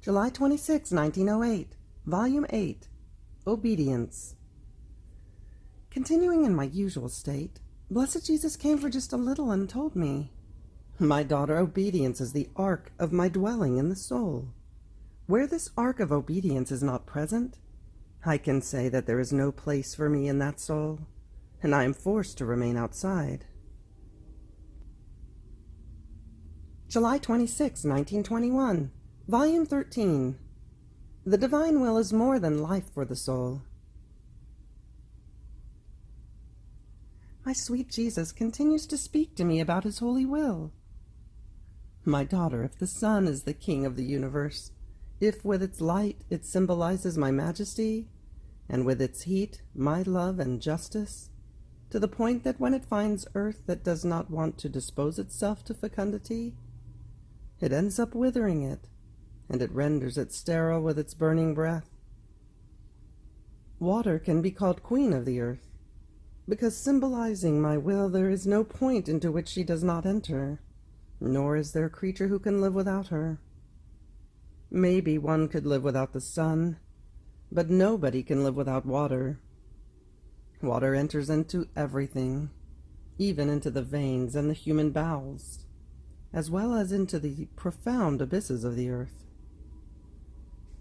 July 26, 1908, Volume 8, Obedience. Continuing in my usual state, Blessed Jesus came for just a little and told me, "My daughter, obedience is the ark of my dwelling in the soul. Where this ark of obedience is not present, I can say that there is no place for me in that soul, and I am forced to remain outside." July 26, 1921, Volume 13. The divine will is more than life for the soul. My sweet Jesus continues to speak to me about his holy will. My daughter, if the sun is the king of the universe, if with its light it symbolizes my majesty, and with its heat my love and justice, to the point that when it finds earth that does not want to dispose itself to fecundity, it ends up withering it, and it renders it sterile with its burning breath. Water can be called queen of the earth, because symbolizing my will there is no point into which she does not enter, nor is there a creature who can live without her. Maybe one could live without the sun, but nobody can live without water. Water enters into everything, even into the veins and the human bowels, as well as into the profound abysses of the earth.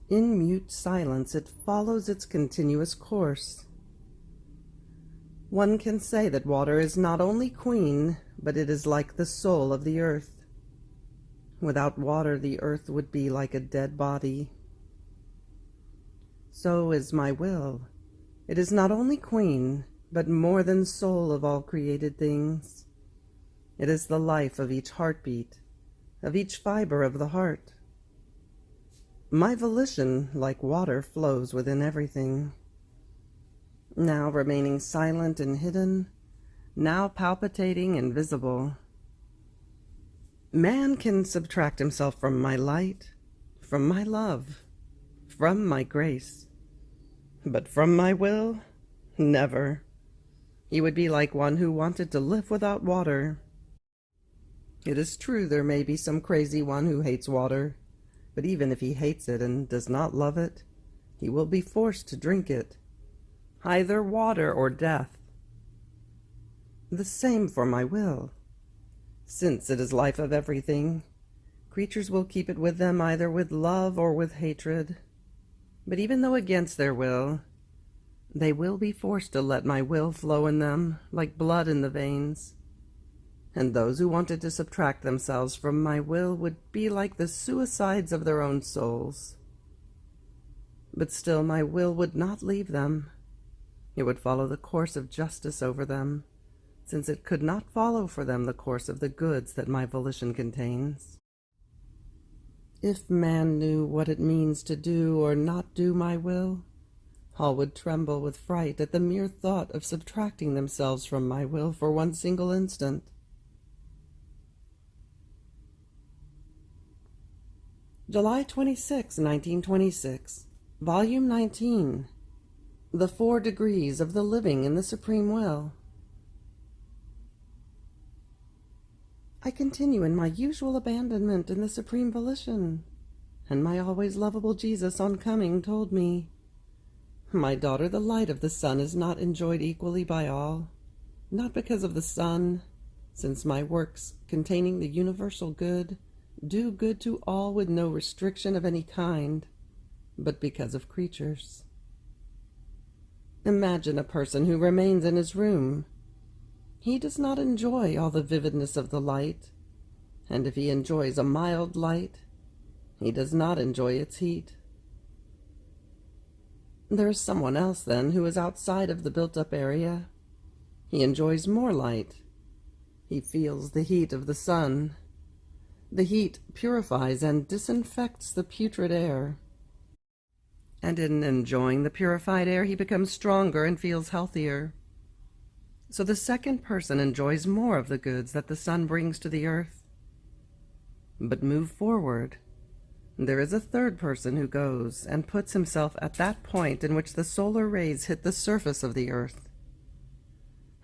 In mute silence it follows its continuous course. One can say that water is not only queen, but it is like the soul of the earth. Without water the earth would be like a dead body. So is my will. It is not only queen, but more than soul of all created things. It is the life of each heartbeat, of each fiber of the heart. My volition, like water, flows within everything, now remaining silent and hidden, now palpitating and visible. Man can subtract himself from my light, from my love, from my grace, but from my will, never. He would be like one who wanted to live without water. It is true there may be some crazy one who hates water, but even if he hates it and does not love it, he will be forced to drink it, either water or death. The same for my will. Since it is life of everything, creatures will keep it with them either with love or with hatred. But even though against their will, they will be forced to let my will flow in them like blood in the veins. And those who wanted to subtract themselves from my will would be like the suicides of their own souls. But still my will would not leave them. It would follow the course of justice over them, since it could not follow for them the course of the goods that my volition contains. If man knew what it means to do or not do my will, all would tremble with fright at the mere thought of subtracting themselves from my will for one single instant. July 26, 1926, Volume 19, The 4 Degrees of the Living in the Supreme Will. I continue in my usual abandonment in the supreme volition, and my always lovable Jesus on coming told me, "My daughter, the light of the sun is not enjoyed equally by all, not because of the sun, since my works containing the universal good do good to all with no restriction of any kind, but because of creatures. Imagine a person who remains in his room. He does not enjoy all the vividness of the light, and if he enjoys a mild light, he does not enjoy its heat. There is someone else, then, who is outside of the built-up area. He enjoys more light. He feels the heat of the sun. The heat purifies and disinfects the putrid air. And in enjoying the purified air, he becomes stronger and feels healthier. So the second person enjoys more of the goods that the sun brings to the earth. But move forward. There is a third person who goes and puts himself at that point in which the solar rays hit the surface of the earth.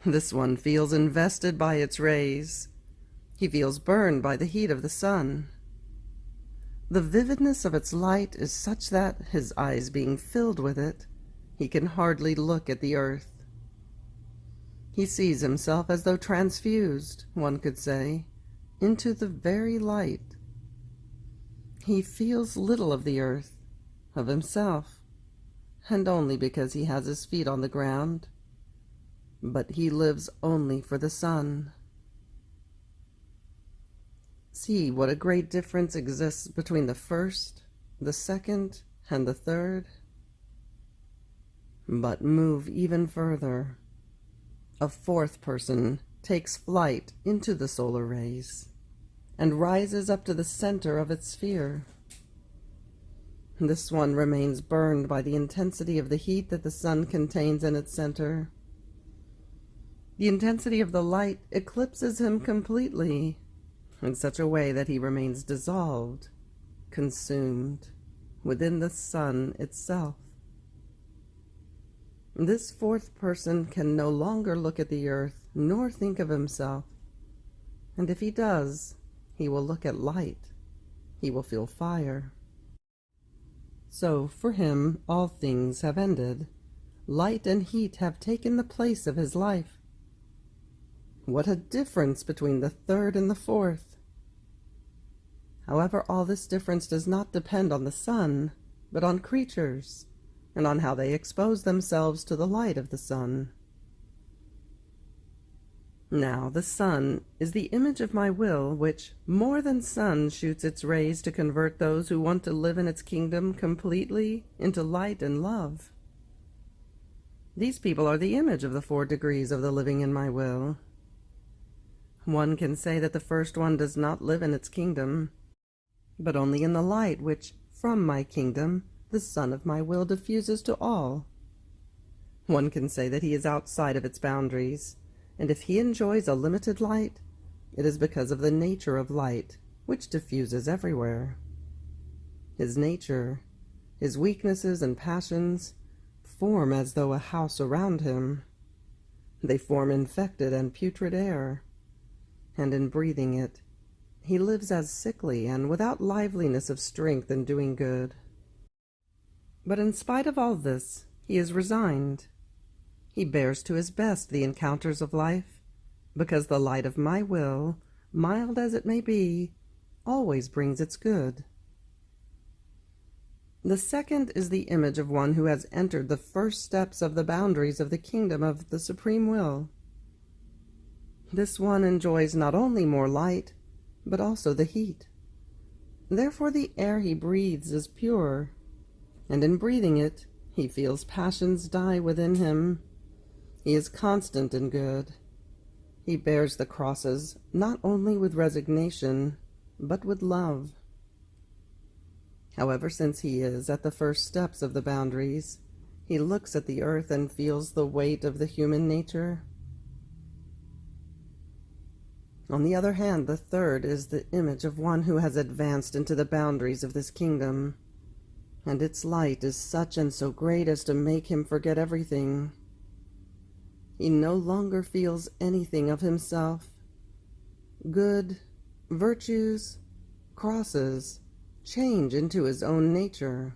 This one feels invested by its rays. He feels burned by the heat of the sun. The vividness of its light is such that, his eyes being filled with it, he can hardly look at the earth. He sees himself as though transfused, one could say, into the very light. He feels little of the earth, of himself, and only because he has his feet on the ground. But he lives only for the sun. See what a great difference exists between the first, the second, and the third. But move even further. A fourth person takes flight into the solar rays and rises up to the center of its sphere. This one remains burned by the intensity of the heat that the sun contains in its center. The intensity of the light eclipses him completely, in such a way that he remains dissolved, consumed, within the sun itself. This fourth person can no longer look at the earth, nor think of himself. And if he does, he will look at light. He will feel fire. So, for him, all things have ended. Light and heat have taken the place of his life. What a difference between the third and the fourth! However, all this difference does not depend on the sun, but on creatures, and on how they expose themselves to the light of the sun. Now, the sun is the image of my will, which, more than sun, shoots its rays to convert those who want to live in its kingdom completely into light and love. These people are the image of the 4 degrees of the living in my will. One can say that the first one does not live in its kingdom, but only in the light which, from my kingdom, the sun of my will diffuses to all. One can say that he is outside of its boundaries, and if he enjoys a limited light, it is because of the nature of light, which diffuses everywhere. His nature, his weaknesses and passions, form as though a house around him. They form infected and putrid air, and in breathing it, he lives as sickly and without liveliness of strength in doing good. But in spite of all this, he is resigned. He bears to his best the encounters of life, because the light of my will, mild as it may be, always brings its good. The second is the image of one who has entered the first steps of the boundaries of the kingdom of the supreme will. This one enjoys not only more light, but also the heat. Therefore the air he breathes is pure, and in breathing it, he feels passions die within him. He is constant in good. He bears the crosses not only with resignation, but with love. However, since he is at the first steps of the boundaries, he looks at the earth and feels the weight of the human nature. On the other hand, the third is the image of one who has advanced into the boundaries of this kingdom, and its light is such and so great as to make him forget everything. He no longer feels anything of himself. Good, virtues, crosses, change into his own nature.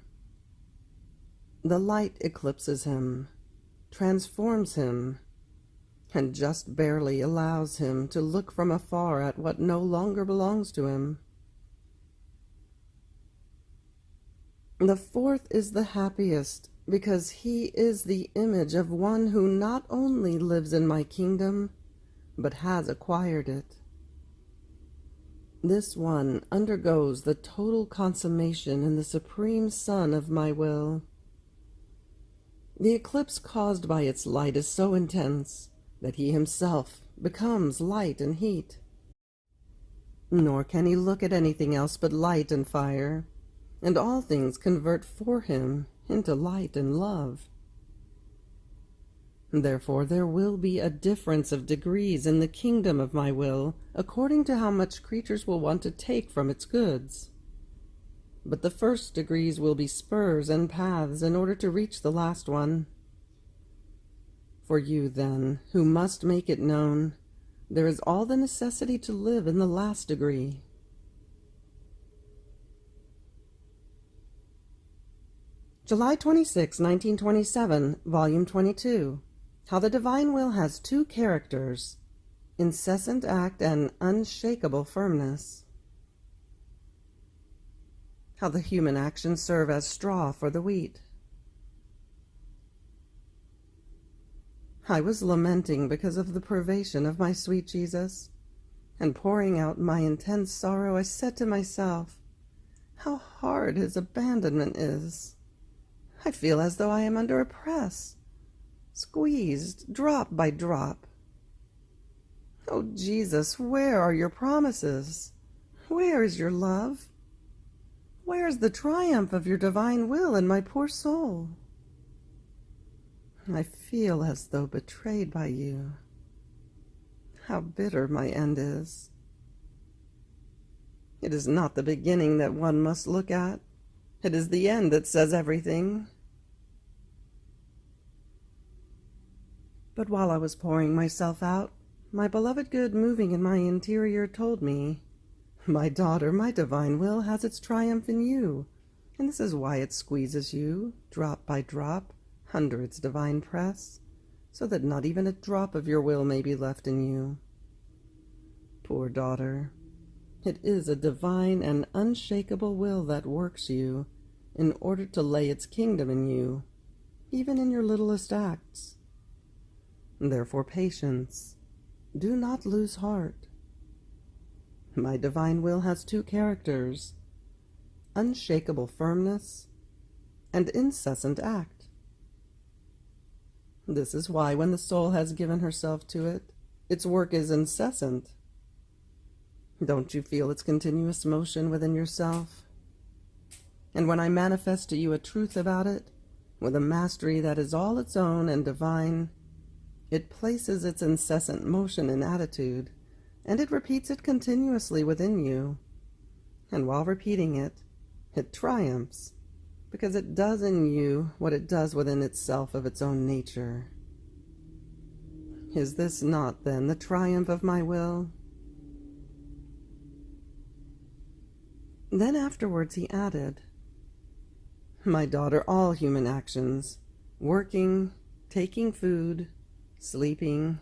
The light eclipses him, transforms him, and just barely allows him to look from afar at what no longer belongs to him. The fourth is the happiest, because he is the image of one who not only lives in my kingdom, but has acquired it. This one undergoes the total consummation in the supreme sun of my will. The eclipse caused by its light is so intense that he himself becomes light and heat. Nor can he look at anything else but light and fire, and all things convert for him into light and love. Therefore there will be a difference of degrees in the kingdom of my will, according to how much creatures will want to take from its goods. But the first degrees will be spurs and paths in order to reach the last one. For you, then, who must make it known, there is all the necessity to live in the last degree. July 26, 1927, Volume 22. How the Divine Will has two characters, incessant act and unshakable firmness. How the human actions serve as straw for the wheat. I was lamenting because of the privation of my sweet Jesus, and pouring out my intense sorrow, I said to myself, how hard his abandonment is. I feel as though I am under a press, squeezed drop by drop. Oh, Jesus, where are your promises? Where is your love? Where is the triumph of your divine will in my poor soul? I feel as though betrayed by you. How bitter my end is. It is not the beginning that one must look at. It is the end that says everything. But while I was pouring myself out, my beloved good moving in my interior told me, my daughter, my divine will has its triumph in you, and this is why it squeezes you, drop by drop, under its divine press, so that not even a drop of your will may be left in you. Poor daughter, it is a divine and unshakable will that works you in order to lay its kingdom in you, even in your littlest acts. Therefore, patience. Do not lose heart. My divine will has two characters, unshakable firmness and incessant act. This is why when the soul has given herself to it, its work is incessant. Don't you feel its continuous motion within yourself? And when I manifest to you a truth about it, with a mastery that is all its own and divine, it places its incessant motion in attitude, and it repeats it continuously within you. And while repeating it, it triumphs, because it does in you what it does within itself of its own nature. Is this not, then, the triumph of my will? Then afterwards he added, my daughter, all human actions, working, taking food, sleeping,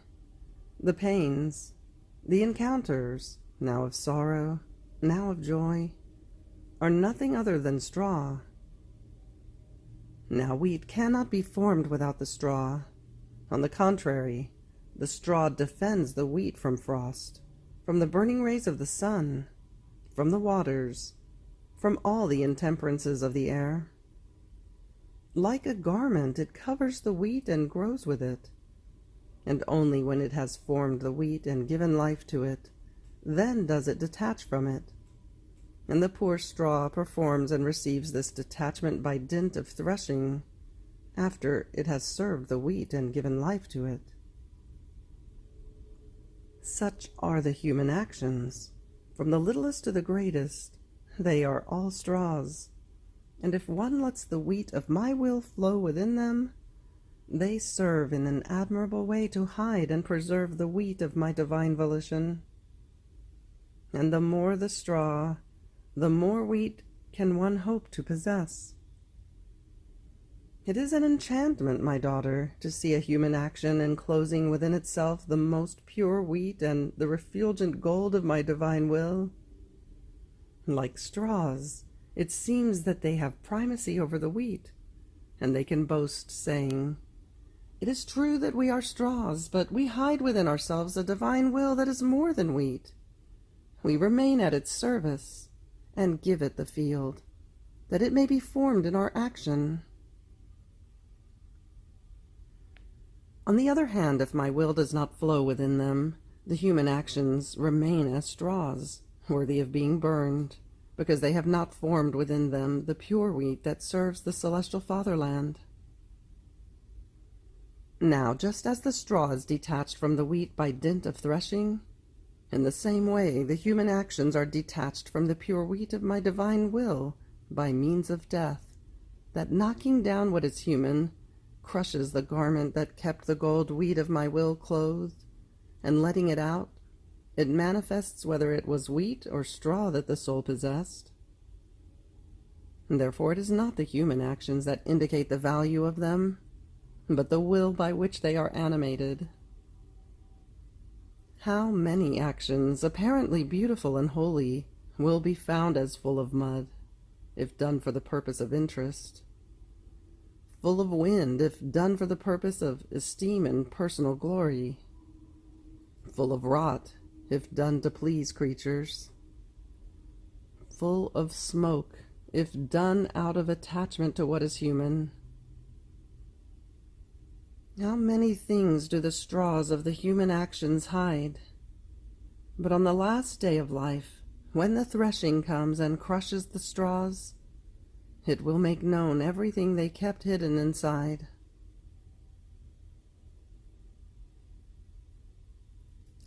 the pains, the encounters, now of sorrow, now of joy, are nothing other than straw. Now wheat cannot be formed without the straw. On the contrary, the straw defends the wheat from frost, from the burning rays of the sun, from the waters, from all the intemperances of the air. Like a garment, it covers the wheat and grows with it. And only when it has formed the wheat and given life to it, then does it detach from it. And the poor straw performs and receives this detachment by dint of threshing, after it has served the wheat and given life to it. Such are the human actions. From the littlest to the greatest, they are all straws. And if one lets the wheat of my will flow within them, they serve in an admirable way to hide and preserve the wheat of my divine volition. And the more the straw, the more wheat can one hope to possess. It is an enchantment, my daughter, to see a human action enclosing within itself the most pure wheat and the refulgent gold of my divine will. Like straws, it seems that they have primacy over the wheat, and they can boast, saying, it is true that we are straws, but we hide within ourselves a divine will that is more than wheat. We remain at its service, and give it the field, that it may be formed in our action. On the other hand, if my will does not flow within them, the human actions remain as straws, worthy of being burned, because they have not formed within them the pure wheat that serves the celestial fatherland. Now, just as the straw is detached from the wheat by dint of threshing, in the same way the human actions are detached from the pure wheat of my divine will by means of death, that knocking down what is human, crushes the garment that kept the gold wheat of my will clothed, and letting it out, it manifests whether it was wheat or straw that the soul possessed. Therefore, it is not the human actions that indicate the value of them, but the will by which they are animated. How many actions, apparently beautiful and holy, will be found as full of mud, if done for the purpose of interest, full of wind if done for the purpose of esteem and personal glory, full of rot if done to please creatures, full of smoke if done out of attachment to what is human. How many things do the straws of the human actions hide? But on the last day of life, when the threshing comes and crushes the straws, it will make known everything they kept hidden inside.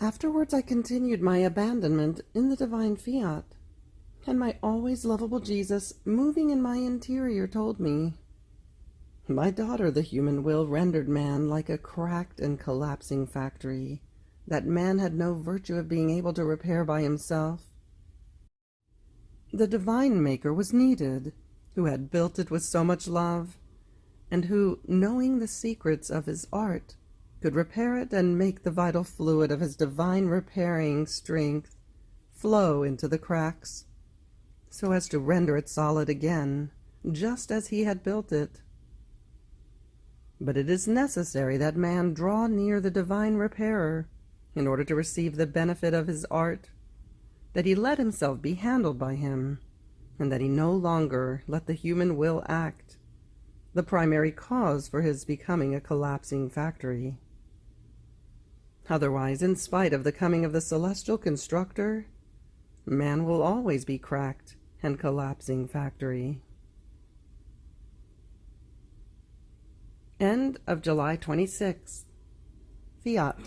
Afterwards I continued my abandonment in the divine Fiat, and my always lovable Jesus, moving in my interior, told me, "My daughter, the human will rendered man like a cracked and collapsing factory that man had no virtue of being able to repair by himself. The divine maker was needed, who had built it with so much love, and who, knowing the secrets of his art, could repair it and make the vital fluid of his divine repairing strength flow into the cracks, so as to render it solid again, just as he had built it. But it is necessary that man draw near the divine repairer in order to receive the benefit of his art, that he let himself be handled by him, and that he no longer let the human will act, the primary cause for his becoming a collapsing factory. Otherwise, in spite of the coming of the celestial constructor, man will always be cracked and collapsing factory." End of July 26th. Fiat.